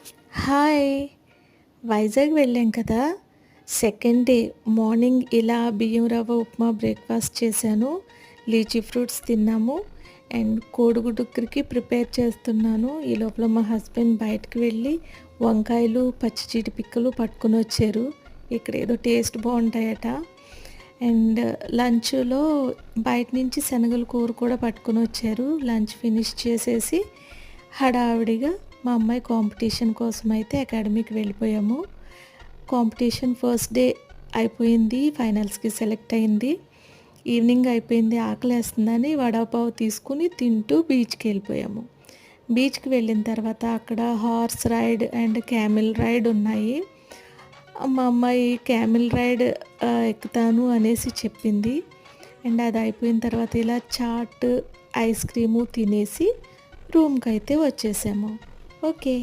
Hi! Vizag వెళ్ళాం కదా! Second day morning ఇలా బియ్యం రవ్వ ఉప్మా బ్రేక్‌ఫాస్ట్ చేశాను. లీచీ ఫ్రూట్స్ తిన్నాము. అండ్ కోడిగుడ్డుకి ప్రిపేర్ చేస్తున్నాను. ఈ లోపల మా హస్బెండ్ బయటకి వెళ్ళి వంకాయలు, పచ్చి జీడి పిక్కలు పట్టుకొనొచ్చారు. ఇక్కడేదో టేస్ట్ బావుంటాయట. అండ్ లంచ్‌లో బయట నుంచి శనగల కూర కూడా పట్టుకొనొచ్చారు. లంచ్ ఫినిష్ చేసేసి హడావిడిగా మా అమ్మాయి కాంపిటీషన్ కోసమైతే అకాడమీకి వెళ్ళిపోయాము. కాంపిటీషన్ ఫస్ట్ డే అయిపోయింది. ఫైనల్స్‌కి సెలెక్ట్ అయింది. ఈవినింగ్ అయిపోయింది. ఆకలేస్తుందని వడాపావు తీసుకొని తింటూ బీచ్‌కెళ్ళిపోయాము. బీచ్‌కి వెళ్ళిన తర్వాత అక్కడ horse ride and camel ride ఉన్నాయి. మా అమ్మాయి క్యామెల్ రైడ్ ఎక్కుతాను అనేసి చెప్పింది. అండ్ అది అయిపోయిన తర్వాత ఇలా చాట్, ఐస్ క్రీము తినేసి రూమ్‌కైతే వచ్చేసాము. ఓకే.